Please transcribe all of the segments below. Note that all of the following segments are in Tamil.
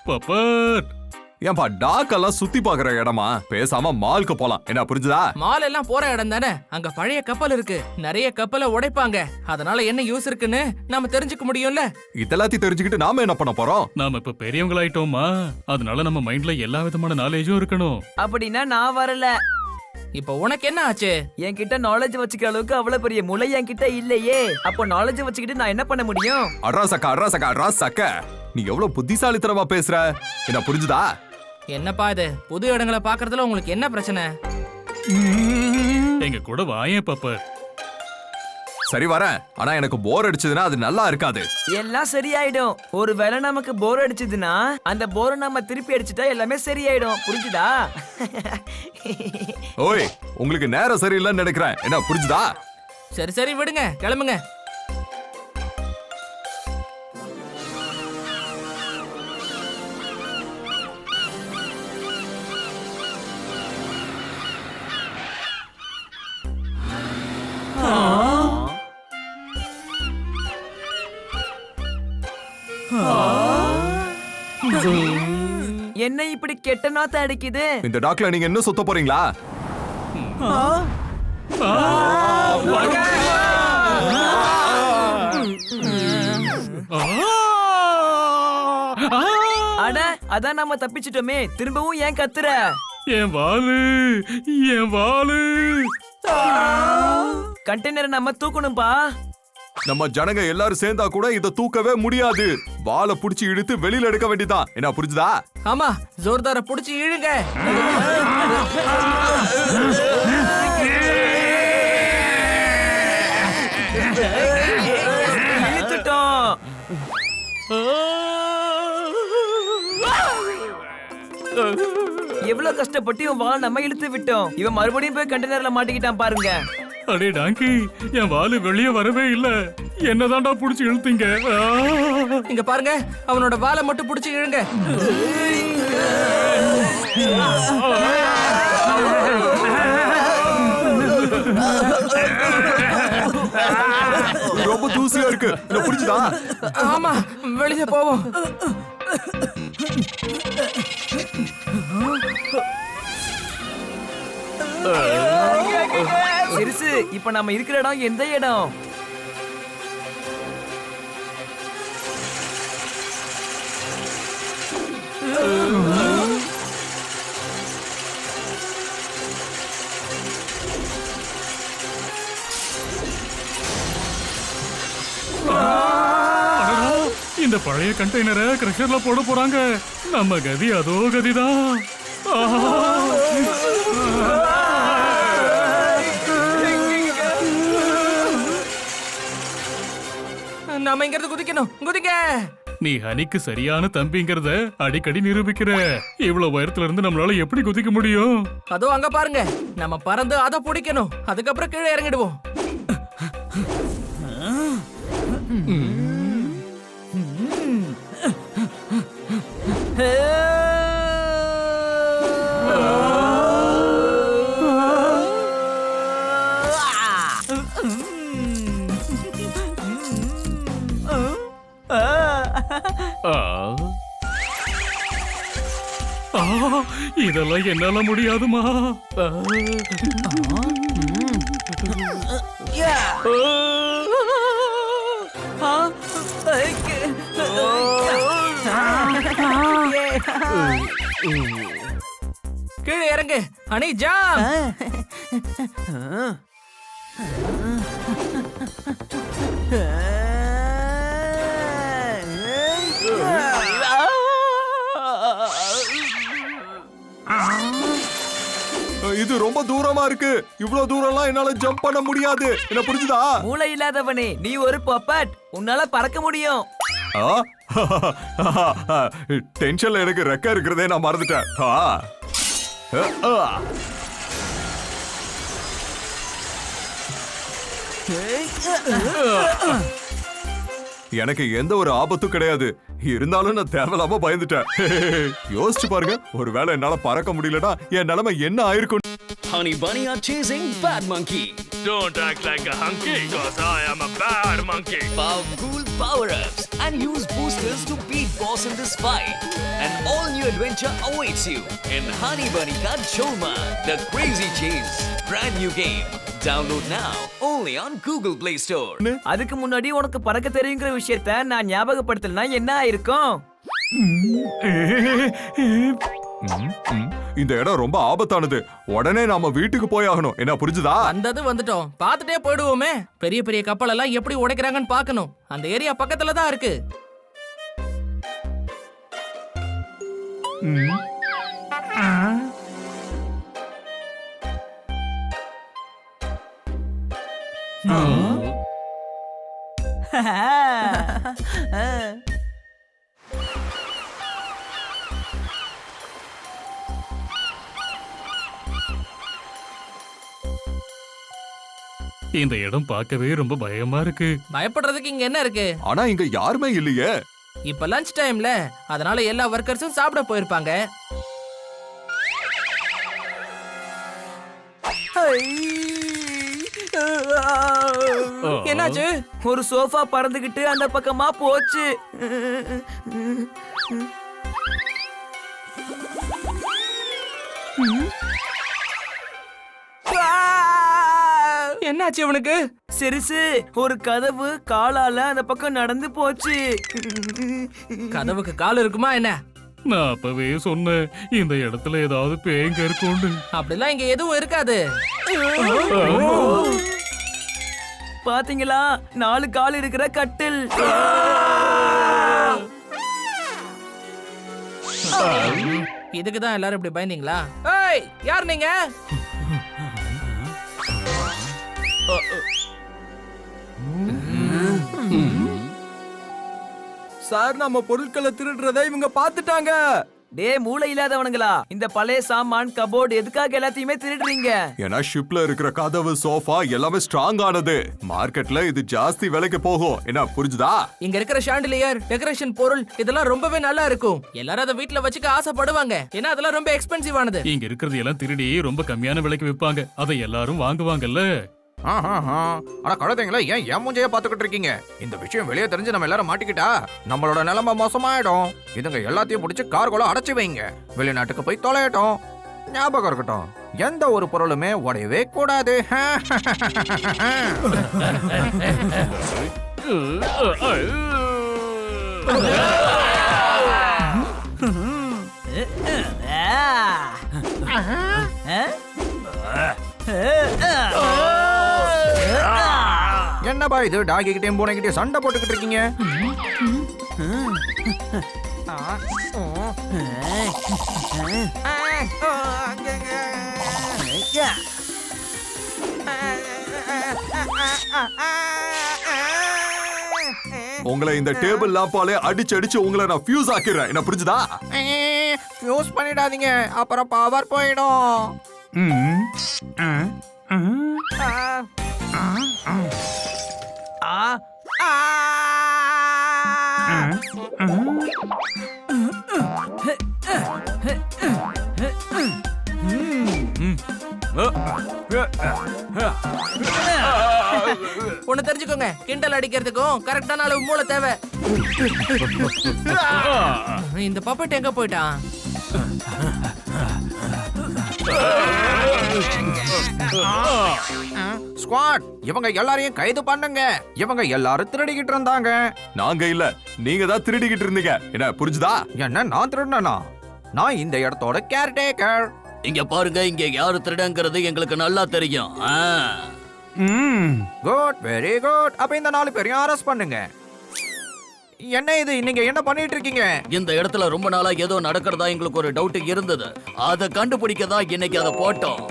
பப்பர் ஏன்பா டாக் எல்லாம் சுத்தி பாக்குற இடமா? பேசாம மால்க்கு போலாம். என்ன புரிஞ்சுதா? மால் எல்லாம் போற இடம் தானே. அங்க பழைய கப்பல் இருக்கு, நிறைய கப்பலை உடைப்பாங்க. அதனால என்ன யூஸ் இருக்குன்னு நாம தெரிஞ்சுக்க முடியும்ல. இதெல்லாத்தையும் தெரிஞ்சுக்கிட்டு நாம என்ன பண்ண போறோம்? நாம இப்ப பெரியவங்களாயிட்டோமா, அதனால நம்ம மைண்ட்ல எல்லா விதமான நாலேஜும் இருக்கணும். அப்படின்னா நான் வரல. இப்ப உனக்கு என்ன ஆச்சு? என்கிட்ட நாலேஜ் வச்சுக்கிற அளவுக்கு அவ்வளவு பெரிய முளை என்கிட்ட இல்லையே. அப்போ நாலேஜ் வச்சுக்கிட்டு நான் என்ன பண்ண முடியும்? அட்ரா சக்க நீ எவ்வளவு புத்திசாலித்தனமா பேசுற. என்ன புரிஞ்சுதா? என்னப்பா இது, புது இடங்களை பாக்குறதுல உங்களுக்கு என்ன பிரச்சனை? எங்க கூட வாயேன் பப்பர். சரி வரேன். ஆனா எனக்கு போர் அடிச்சதுன்னா அது நல்லா இருக்காது. எல்லாம் சரியாயிடும். ஒருவேளை நமக்கு போர் அடிச்சதுன்னா அந்த போரை நம்ம திருப்பி அடிச்சுட்டா எல்லாமே சரியாயிடும். புரிஞ்சுதா? ஓய், உங்களுக்கு நேரம் சரியில்லைன்னு நினைக்கிறேன். என்ன புரிஞ்சுதா? சரி சரி விடுங்க, கிளம்புங்க. என்ன இப்படி கெட்ட நாத்த அடிக்குது? இந்த டாக்ல நீங்க என்ன சுத்த போறீங்களா? அட, அதான் நாம தப்பிச்சிட்டோமே. திரும்பவும் ஏன் கத்துற? என் வாலு கண்டெய்னரை நம்ம தூக்கணும்பா. நம்ம ஜனங்க எல்லாரும் சேர்ந்தா கூட இத தூக்கவே முடியாது. வாளை புடிச்சு இழுத்து வெளியில எடுக்க வேண்டியதான். என்ன புரிஞ்சுதா? ஆமா, ஜோர்தார புடிச்சு இழுங்க. இழுத்துட்டோம். எவ்வளவு கஷ்டப்பட்டு இவன் வாள் நம்ம இழுத்து விட்டோம். இவன் மறுபடியும் போய் கண்டெய்னர்ல மாட்டிக்கிட்டான் பாருங்க. அடே டாங்கி, என் வாலு வெளியே வரவே இல்ல. என்னதான்டா புடிச்சு இழுத்தீங்க? இங்க பாருங்க, அவனோட வாலை மட்டும் புடிச்சு இழுங்க. ரொம்ப தூசியா இருக்கு. என்ன புரிஞ்சுதா? ஆமா, வெளியே போவோம். சிறுசு, இப்ப நம்ம இருக்கிற இடம் எந்த இடம்? இந்த பழைய கண்டெய்னரை கிரஷர்ல போட போறாங்க. நம்ம கதி அதோ கதிதான். நாம இங்க இருந்து குதிக்கணும். குதிங்க. நீ ஹனிக்கு சரியான தம்பிங்கிறத அடிக்கடி நிரூபிக்கிற. இவ்வளவு உயரத்துல இருந்து நம்மளால எப்படி குதிக்க முடியும்? அதோ அங்க பாருங்க, நம்ம பறந்து அதை பிடிக்கணும். அதுக்கப்புறம் கீழே இறங்கிடுவோம். இதெல்லாம் என்னால முடியாதுமா. கீழே இறங்கு. அனி ஜாம். இது ரொம்ப தூரமா இருக்கு. இவ்வளவு தூரம்லாம் என்னால ஜம்ப் பண்ண முடியாது. என்ன புரிஞ்சுதா? மூளை இல்லாதவனே, நீ ஒரு பப்பட். உன்னால பறக்க முடியும். டென்ஷன்ல எனக்கு ரெக்க இருக்கிறதே நான் மறந்துட்டேன். எனக்கு எந்த ஒரு ஆபத்தும் கிடையாது. இருந்தாலும் நான் தேவையில்லாம பயந்துட்டேன். யோசிச்சு பாருங்க, ஒருவேளை என்னால பறக்க முடியலனா என் நிலைமை என்ன ஆயிருக்கும். Honey Bunny are chasing Bad Monkey. Don't act like a hunky, cause I am a bad monkey. Powerful power-ups and use boosters to beat boss in this fight. An all-new adventure awaits you in Honey Bunny Ka Choma, The Crazy Chase. Brand new game. Download now only on Google Play Store. அதுக்கு முன்னாடி உனக்கு பறக்க தெரியுங்கிற விஷயத்த நான் ஞாபகப்படுத்தலனா என்ன ஆயிருக்கும்? இந்த இடம் ரொம்ப ஆபத்தானது. உடனே நாம வீட்டுக்கு போய் ஆகணும். என்ன புரிஞ்சுதா? வந்தது வந்துட்டோம், பார்த்துட்டே போயிடுவோமே. பெரிய பெரிய கப்பல் எல்லாம் எப்படி உடைக்கிறாங்கன்னு பார்க்கணும். அந்த ஏரியா பக்கத்துல தான் இருக்கு. இந்த இடம் பார்க்கவே ரொம்ப பயமா இருக்கு. பயப்படுறதுக்கு இங்க என்ன இருக்கு? ஆனா இங்க யாருமே இல்லையே. இப்ப லஞ்ச் டைம்ல, அதனால எல்லா ஒர்க்கர்ஸும் சாப்பிட போயிருப்பாங்க. என்னாச்சு? ஒரு சோஃபா பறந்துகிட்டு அந்த பக்கமா போச்சு. என்னாச்சு இவனுக்கு? சிறுசு, ஒரு கதவு காலால அந்த பக்கம் நடந்து போச்சு. கதவுக்கு கால் இருக்குமா என்ன? நான் அப்பவே சொன்னேன், இந்த இடத்துல ஏதாவது பேங்க இருக்கும்னு. அப்படிலாம் இங்க எதுவும் இருக்காது. பாத்தீங்களா, 4 கால் இருக்கிற கட்டில். இதுக்கு தான் எல்லாரும் இப்படி பயந்தீங்களா? ஏய், யார் நீங்க? சார், நம்ம பொருட்களை திருடுறதை இவங்க பாத்துட்டாங்க. டே மூளை இல்லாதவனுங்களா, இந்த பழைய சாமான் கபோர்டு எதுக்காக எல்லாத்தையுமே திருடுறீங்க? ஏன்னா ஷிப்ல இருக்கிற கதவு, சோஃபா எல்லாமே ஸ்ட்ராங் ஆனது. மார்க்கெட்ல இது ஜாஸ்தி விலைக்கு போகும். என்ன புரிஞ்சுதா? இங்க இருக்கிற ஷாண்டிலியர், டெக்கரேஷன் பொருள் இதெல்லாம் ரொம்பவே நல்லா இருக்கும். எல்லாரும் அதை வீட்ல வச்சுக்க ஆசைப்படுவாங்க. ஏன்னா அதெல்லாம் ரொம்ப எக்ஸ்பென்சிவ் ஆனது. இங்க இருக்கிறது எல்லாம் திருடி ரொம்ப கம்மியான விலைக்கு விற்பாங்க. அதை எல்லாரும் வாங்குவாங்கல்ல. ஆனா கழுதைங்களா, ஏன் என் மூஞ்சைய பாத்துக்கிட்டு இருக்கீங்க? இந்த விஷயம் வெளியே தெரிஞ்சு நம்ம எல்லாரும் மாட்டிக்கிட்டா நம்மளோட நிலைமை மோசமாயிடும். இதுங்க எல்லாத்தையும் பிடிச்சி கார்குள்ள அடைச்சு வைங்க. வெளிநாட்டுக்கு போய் தொலையட்டும். ஞாபகம் இருக்கட்டும், எந்த ஒரு பொருளுமே உடையவே கூடாது. என்னப்பா இது, டாகி கிட்டயும் பூனைகிட்டயும் சண்டை போட்டுக்கிட்டு இருக்கீங்க? உங்களை இந்த டேபிள் லாம்பாலே அடிச்சு அடிச்சு உங்களை நான் ஃபியூஸ் ஆக்கிடுறேன். என்ன புரிஞ்சுதா? யூஸ் பண்ணிடாதீங்க, அப்புறம் பவர் போயிடும். ஒண்ணு தெரிஞ்சுக்கோங்க, கிண்டல் அடிக்கிறதுக்கும் கரெக்டான அளவு மூளை தேவை. இந்த பப்பட் எங்க போயிட்டான்? ஸ்குவாட், இவங்க எல்லாரையும் கைது பண்ணுங்க. இவங்க எல்லாரும் திருடிக்கிட்டு இருந்தாங்க. நாங்க இல்ல, நீங்க தான் திருடிக்கிட்டு இருந்தீங்க. என்ன புரிஞ்சுதா? என்ன, நான் திருடனா? நான் இந்த இடத்தோட கேர்டேக்கர். இங்க பாருங்க, இங்க யாரு திருடங்கிறது எங்களுக்கு நல்லா தெரியும். Good, very good. அப்ப இந்த 4 பேரையும் அரெஸ்ட் பண்ணுங்க. என்ன இது, நீங்க என்ன பண்ணிட்டு இருக்கீங்க? இந்த இடத்துல ரொம்ப நாளா ஏதோ நடக்கிறதா எங்களுக்கு ஒரு டவுட் இருந்தது. அதை கண்டுபிடிக்க தான் இன்னைக்கு அதை போட்டோம்.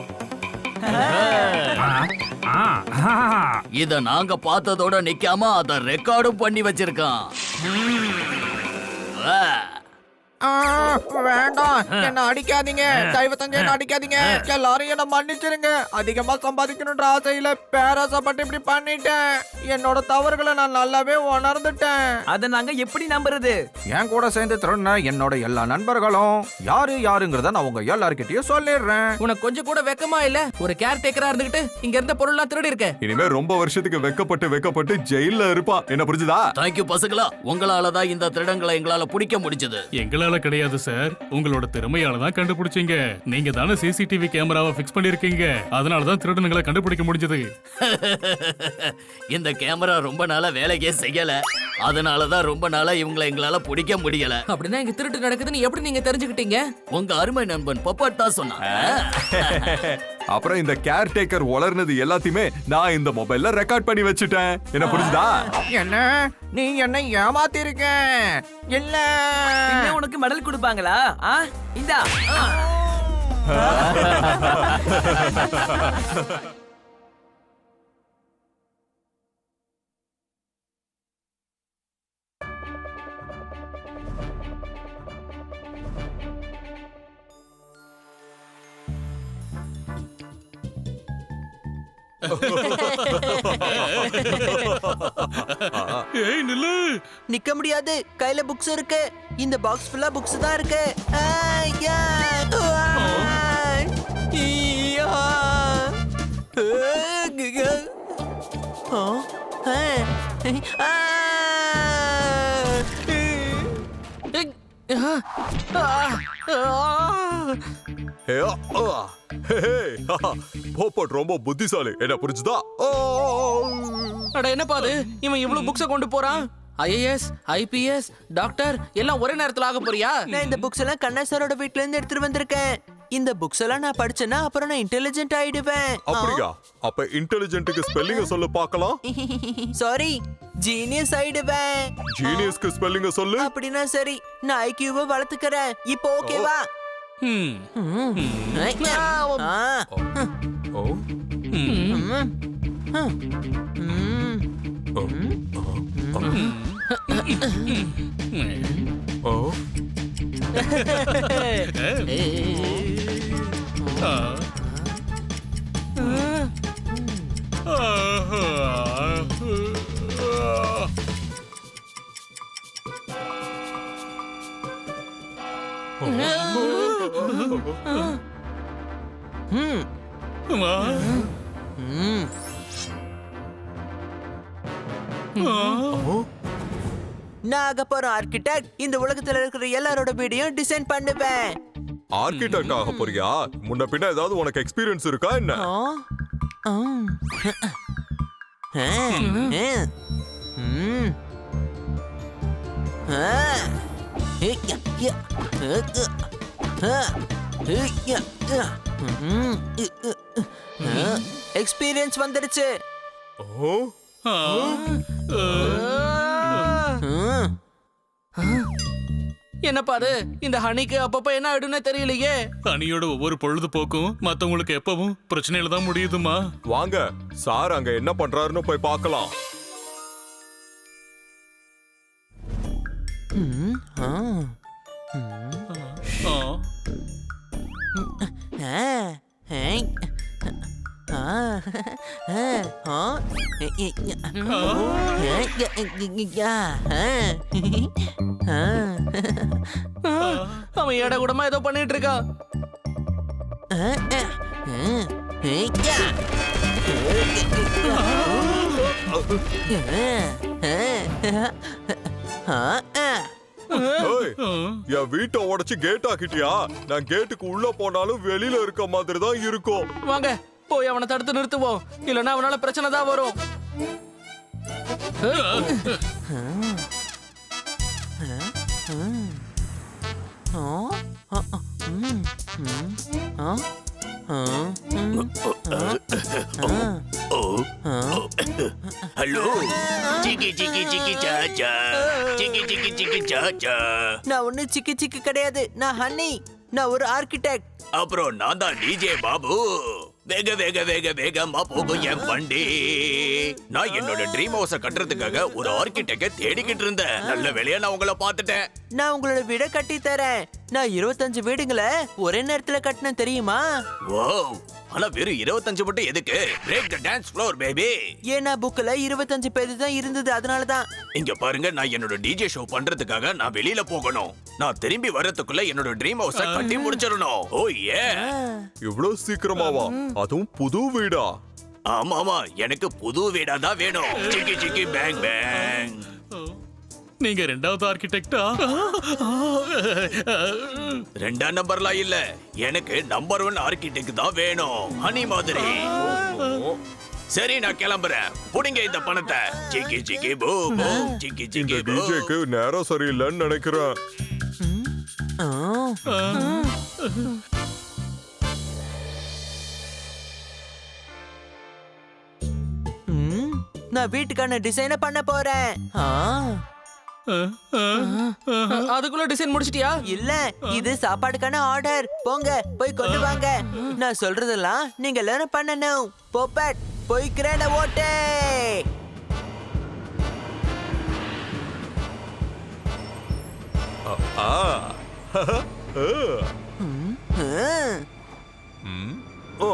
இத நாங்க பார்த்ததோட நிக்காம அத ரெக்கார்டும் பண்ணி வச்சிருக்கான். வேண்டாம், என்ன அடிக்காதீங்க, தயவு செஞ்சு என்ன அடிக்காதீங்க. எல்லாரும் என்ன மன்னிச்சிருங்க. அதிகமா சம்பாதிக்கணும்ன்ற ஆசையில பேராசைப்பட்டு இப்படி பண்ணிட்டேன். என்னோட தவறுகளை நான் நல்லாவே உணர்ந்துட்டேன். அத நாங்க எப்படி நம்புறது? என் கூட சேர்ந்து திருடின என்னோட எல்லா நண்பர்களும் யாருங்கிறத நான் உங்க எல்லார்கிட்டயும் சொல்லிடுறேன். உனக்கு கொஞ்சம் கூட வெக்கமா இல்ல? ஒரு கேர்டேக்கரா இருந்துகிட்டு இங்க இருந்த பொருள்லாம் திருடி இருக்க. இனிமே ரொம்ப வருஷத்துக்கு வெக்கப்பட்டு ஜெயில்ல இருப்பான். என்ன புரிஞ்சுதா? தேங்க்யூ பசங்களா, உங்களாலதான் இந்த திருடங்களை எங்களால பிடிக்க முடிஞ்சது. எங்களால கிடையாது சார், உங்களோட திறமையால தான் கண்டுபிடிச்சீங்க. நீங்க தானே சிசிடிவி கேமராவை ஃபிக்ஸ் பண்ணிருக்கீங்க, அதனால தான் திருடனுங்களை கண்டுபிடிக்க முடிஞ்சது. இந்த கேமரா ரொம்ப நாளா வேலைக்கே செய்யல, அதனாலதான் ரொம்ப நாளா இவங்களை எங்களால பிடிக்க முடியல. அப்படின்னா இங்க திருட்டு நடக்குதுன்னு எப்படி நீங்க தெரிஞ்சுக்கிட்டீங்க? உங்க அருமை நண்பன் பப்பாட் தான் சொன்னான். அப்புறம் இந்த கேர்டேக்கர் வளர்னது எல்லாத்தையுமே நான் இந்த மொபைல்ல ரெக்கார்ட் பண்ணி வச்சுட்டேன். என்ன புரிஞ்சுதா? என்ன, நீ என்ன ஏமாத்திருக்க? இல்ல, இன்னும் உனக்கு மெடல் கொடுப்பாங்களா? இந்தா. ஏய் நில்லு. நிக்க முடியாது, கையில புக்ஸ் இருக்கு. இந்த பாக்ஸ் ஃபுல்லா புக்ஸ் தான் இருக்கு. ஐயா! ஐயா! ஆ! ஆ! போப்பட் ரொம்ப புத்திசாலி. என்ன புரிஞ்சுதா? அட என்னப்பா அது, இவன் இவ்வளவு புக்ஸ கொண்டு போறான்? ஐஏஎஸ், ஐபிஎஸ், டாக்டர் எல்லாம் ஒரே நேரத்துல ஆக போறியா? நான் இந்த புக்ஸ் எல்லாம் கண்ணா சாரோட வீட்ல இருந்து எடுத்துட்டு வந்திருக்கேன். இந்த புக்ஸ் எல்லாம் நான் படிச்சேன்னா அப்புறம் நான் இன்டெலிஜென்ட் ஆயிடுவேன். அப்படியா? அப்ப இன்டெலிஜென்ட்க்கு ஸ்பெல்லிங்க சொல்லு பார்க்கலாம். சாரி, ஜீனியஸ் ஆயிடுவேன். ஜீனியஸ்க்கு ஸ்பெல்லிங்க சொல்லு. அப்படின்னா சரி, நான் ஐக்யூவை வளர்த்துக்கிறேன். இப்போ ஓகேவா? நான் ஆக போற ஆர்கிடெக்ட். இந்த உலகத்துல இருக்கிற எல்லாரோட வீடையும் டிசைன் பண்ணுவேன். ஆர்கிடெக்ட் ஆக போறியா? முன்ன பின்ன ஏதாவது உனக்கு எக்ஸ்பீரியன்ஸ் இருக்கா என்ன? எக்ஸ்பீரியன்ஸ் வந்துடுச்சு. என்னப்பா அது, இந்த ஹனிக்கு அப்பப்ப என்ன ஆயிடும்னு தெரியலையே. ஹனியோட ஒவ்வொரு பொழுதுபோக்கும் மத்தவங்களுக்கு எப்பவும் பிரச்சனையில தான் முடியுதுமா. வாங்க சார் அங்க என்ன பண்றாருன்னு போய் பார்க்கலாம். அவன் எட கூடமா ஏதோ பண்ணிட்டு இருக்கான். என் வீட்டை உடைச்சு கேட் ஆக்கிட்டியா? நான் கேட்டுக்கு உள்ள போனாலும் வெளியில இருக்க மாதிரி தான் இருக்கும். வாங்க போய் அவனை தடுத்து நிறுத்துவோம், இல்லன்னா அவனால பிரச்சனை தான் வரும். ஹலோ, சிக்கி சிக்கி சிக்கி சாச்சா, சிக்கி சிக்கி சிக்கி சாச்சா. நான் ஒண்ணு சிக்கி சிக்கி கிடையாது, நான் ஹனி. நான் ஒரு ஆர்கிடெக்ட். அப்புறம் நான் தான் டிஜே பாபு. வேக வேக வேக வேகமா போகும் என் வண்டி. நான் என்னோட ட்ரீம் ஹவுஸ கட்டுறதுக்காக ஒரு ஆர்கிடெக்ட தேடிக்கிட்டு இருந்தேன். நல்ல வேளையா நான் உங்களை பார்த்துட்டேன். நான் உங்களோட வீட கட்டி தரேன். நான் 25 வீடுங்களை ஒரே நேரத்துல கட்டினேன் தெரியுமா? வாவ், ஆனா வெறும் 25 மட்டும் எதுக்கு? Break the dance floor baby. ஏன்னா புக்ல 25 பேஜ் தான் இருந்தது, அதனாலதான். இங்க பாருங்க, நான் என்னோட டிஜே ஷோ பண்றதுக்காக நான் வெளியில போகணும். நான் திரும்பி வரதுக்குள்ள என்னோட ட்ரீம் ஹவுஸ கட்டி முடிச்சிடணும். ஓ ஏ, இவ்வளவு சீக்கிரமாவா? அதுவும் புது வீடா? ஆமாமா, எனக்கு புது வீடா தான் வேணும். சிக்கி சிக்கி பேங் பேங். நீங்க ரெண்டாவது ஆர்கிடெக்டா? ரெண்டாம் நம்பர்லாம் இல்ல, எனக்கு நம்பர் 1 ஆர்கிடெக்ட் தான் வேணும். ஹனி மாதிரி. சரி, நான் கிளம்புறேன். புடிங்க இந்த பணத்தை. சிக்கி சிக்கி பூ பூ, சிக்கி இந்த சிக்கி பூ. டிஜேக்கு நேரம் சரியில்லைன்னு நினைக்கிறேன். நான் வீட்டுக்கான டிசைனை பண்ண போறேன். அதுக்குள்ள டிசைன் முடிச்சிட்டியா? இல்ல, இது சாப்பாடுக்கான ஆர்டர். போங்க, போய் கொண்டு வாங்க. நான் சொல்றதெல்லாம் நீங்க எல்லாரும் பண்ணணும். போப்பட், போய் கிரேன ஓட்டே. ஓ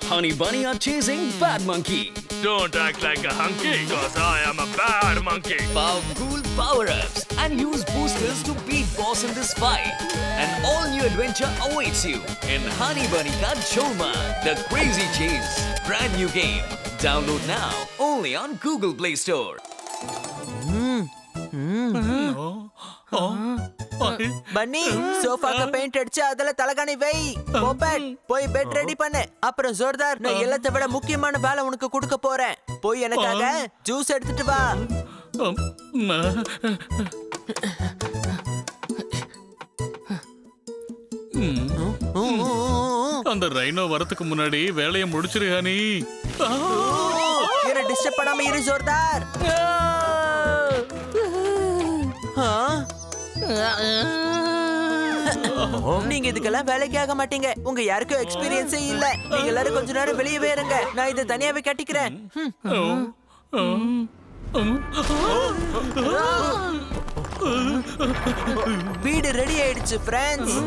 Honey Bunny are chasing Bad Monkey. Don't act like a hunky, cause I am a bad monkey. Powerful power-ups and use boosters to beat boss in this fight. An all-new adventure awaits you in Honey Bunny Ka Choma, The Crazy Chase. Brand new game. Download now only on Google Play Store. பன்னி, சோஃபாக்கு பெயிண்ட் அடிச்சு அதுல தலகாணி வை. போப்பட், போய் பெட் ரெடி பண்ணு. அப்புறம் ஜோர்தார், நான் எல்லாத்தை விட முக்கியமான வேலை உனக்கு கொடுக்க போறேன். போய் எனக்காக ஜூஸ் எடுத்துட்டு வா. அந்த ரைனோ வரதுக்கு முன்னாடி வேலையை முடிச்சிரு ஹனி. என்ன டிஸ்டர்ப் பண்ணாம இரு ஜோர்தார். நீங்க இதுக்கெல்லாம் வேலைக்கு ஆக மாட்டீங்க. உங்க யாருக்கும் எக்ஸ்பீரியன்ஸே இல்ல. நீங்க எல்லாரும் கொஞ்ச நேரம் வெளியவே இருங்க. நான் இதை தனியாவே கட்டிக்கிறேன். வீடு ரெடி ஆயிடுச்சு ஃப்ரெண்ட்ஸ்.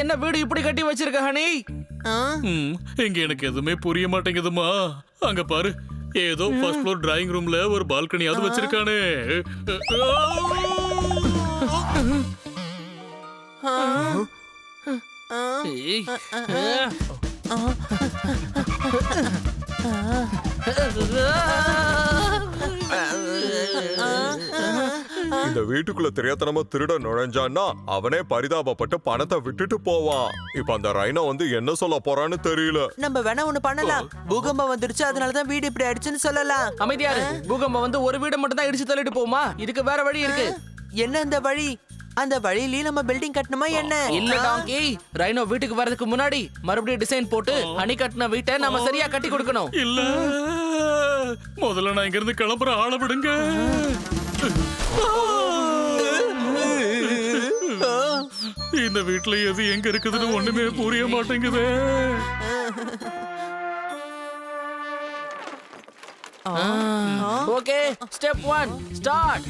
என்ன வீடு இப்படி கட்டி வச்சிருக்க ஹனி? இங்க எனக்கு எதுவுமே புரிய மாட்டேங்குதுமா. அங்க பாரு, ஏதோ ஃபர்ஸ்ட் ஃப்ளோர் டிராயிங் ரூம்ல ஒரு பால்கனியாவது வச்சிருக்கானே. இந்த வீட்டுக்குள்ள தெரியாதனமா திருட நுழைஞ்சான்னா அவனே பரிதாபப்பட்டு பணத்தை விட்டுட்டு போவான். இப்ப அந்த ரைனா வந்து என்ன சொல்ல போறான்னு தெரியல. நம்ம வேணா ஒண்ணு பண்ணலாம். பூகம்பம் வந்துருச்சு, அதனாலதான் வீடு இப்படி ஆயிடுச்சுன்னு சொல்லலாம். அமைதியாரு. பூகம்பம் வந்து ஒரு வீடு மட்டும் தான் இடிச்சு தள்ளிட்டு போகுமா? இதுக்கு வேற வழி இருக்கு. என்ன அந்த வழி? அந்த வழியிலேயே நம்ம பில்டிங் கட்டணுமா என்ன? இல்ல டாங்கி, ரைனோ வீட்டுக்கு வரதுக்கு முன்னாடி மறுபடியும் டிசைன் போட்டு அணி கட்டின வீட்டை நம்ம சரியா கட்டி கொடுக்கணும். இல்ல, முதல்ல நான் இங்க இருந்து கிளம்புற ஆளை விடுங்க. இந்த வீட்டுல எது எங்க இருக்குதுன்னு ஒண்ணுமே புரிய மாட்டேங்குது. Okay, step 1 start.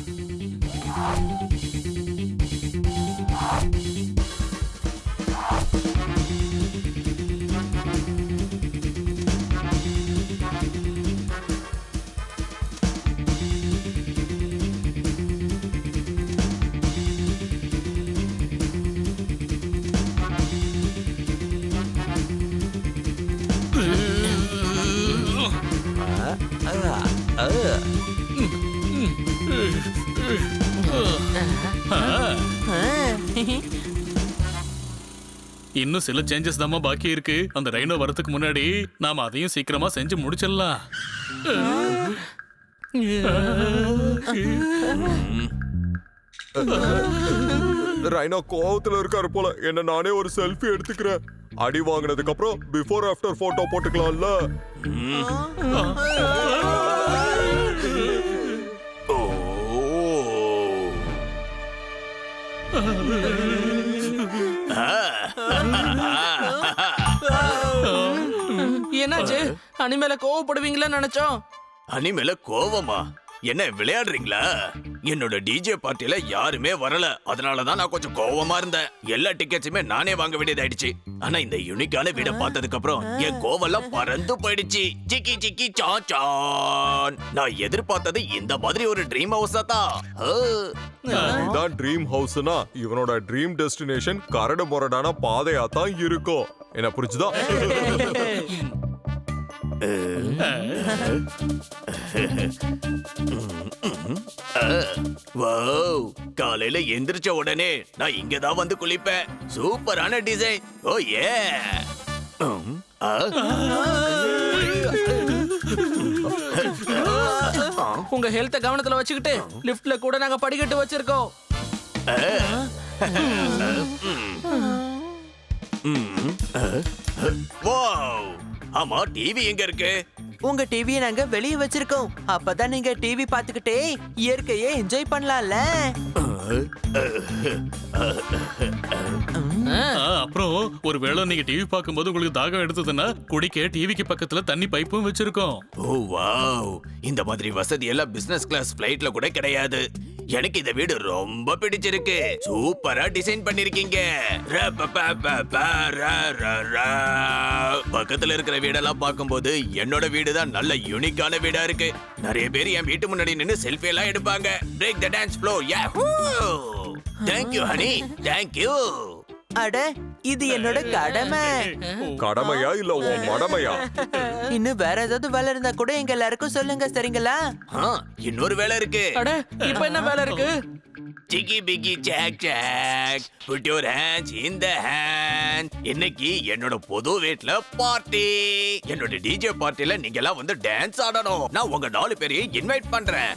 இன்னும் சில சேஞ்சஸ் தாமா பாக்கி இருக்கு. அந்த ரைனோ வரதுக்கு முன்னாடி நாம அதையும் சீக்கிரமா செஞ்சு முடிச்சிடலாம். ரைனா கோவத்துல இருக்காரு போல. என்ன நானே ஒரு செல்ஃபி எடுத்துக்கிறேன். அடி வாங்கினதுக்கு அப்புறம் பிஃபோர் ஆஃப்டர் போட்டோ போட்டுக்கலாம்ல. என்னாச்சு? அனிமேல கோவப்படுவீங்களா நினைச்சோம். அனிமேல கோவமா? என்ன விளையாடுறீங்களா? என்னோட டிஜே பார்ட்டில யாருமே வரல, அதனாலதான் நான் கொஞ்சம் கோவமா இருந்தேன். எல்லா டிக்கெட்ஸுமே நானே வாங்க வேண்டியதாயிடுச்சு. ஆனா இந்த யூனிக்கான வீட பார்த்ததுக்கு அப்புறம் என் கோவெல்லாம் பறந்து போயிடுச்சு. சிக்கி சிக்கி சான். நான் எதிர்பார்த்தது இந்த மாதிரி ஒரு ட்ரீம் ஹவுஸ் தான். இதான் ட்ரீம் ஹவுஸ்னா இவனோட ட்ரீம் டெஸ்டினேஷன் கரடு முரடான பாதையா தான் இருக்கும். என்ன புரிஞ்சுதா? வாவ், காலையில எந்திரிச்ச உடனே நான் இங்கதான் வந்து குளிப்பேன். சூப்பரான டிசைன். ஓ ஏ. உங்க ஹெல்த்த கவனத்துல வச்சுக்கிட்டு லிஃப்ட்ல கூட நாங்க படிக்கட்டு வச்சிருக்கோம். வாவ், ஆமா டிவி எங்க இருக்கு? உங்க டிவியை நாங்க வெளியே வச்சிருக்கோம். அப்பதான் நீங்க டிவி பாத்துக்கிட்டே இயற்கையை என்ஜாய் பண்ணலாம்ல. அப்புறம் ஒருவேளை நீங்க டிவி பார்க்கும்போது உங்களுக்கு தாகம் எடுத்ததுன்னா குடிக்க டிவிக்கு பக்கத்துல தண்ணி பைப்பும் வச்சிருக்கோம். ஓ வாவ், இந்த மாதிரி வசதி எல்லாம் பிசினஸ் கிளாஸ் ஃளைட்ல கூட கிடையாது. எனக்கு இந்த வீடு ரொம்ப பிடிச்சிருக்கு. சூப்பரா டிசைன் பண்ணிருக்கீங்க. பக்கத்துல இருக்கிற வீடெல்லாம் பார்க்கும்போது என்னோட வீடு தான் நல்ல யூனிக்கான வீடா இருக்கு. நிறைய பேர் என் வீட்டு முன்னாடி நின்னு செல்ஃபி எல்லாம் எடுப்பாங்க. Break the dance floor. Yahoo! Thank you honey. Thank you. அட, இது என்னோட கடமை. கடமையா இல்ல உன் மடமையா? இன்னும் வேற ஏதாவது வேலை இருந்தா கூட எங்க எல்லாருக்கும் சொல்லுங்க, சரிங்களா? இன்னொரு வேலை இருக்கு. அட, இப்ப என்ன வேலை இருக்கு? Jiggy biggy jack jack, put your hands in the hand. இன்னைக்கு என்னோட புது வீட்ல பார்ட்டி. என்னோட டிஜே பார்ட்டில நீங்க எல்லாம் வந்து டான்ஸ் ஆடணும். நான் உங்க 4 பேரையும் இன்வைட் பண்றேன்.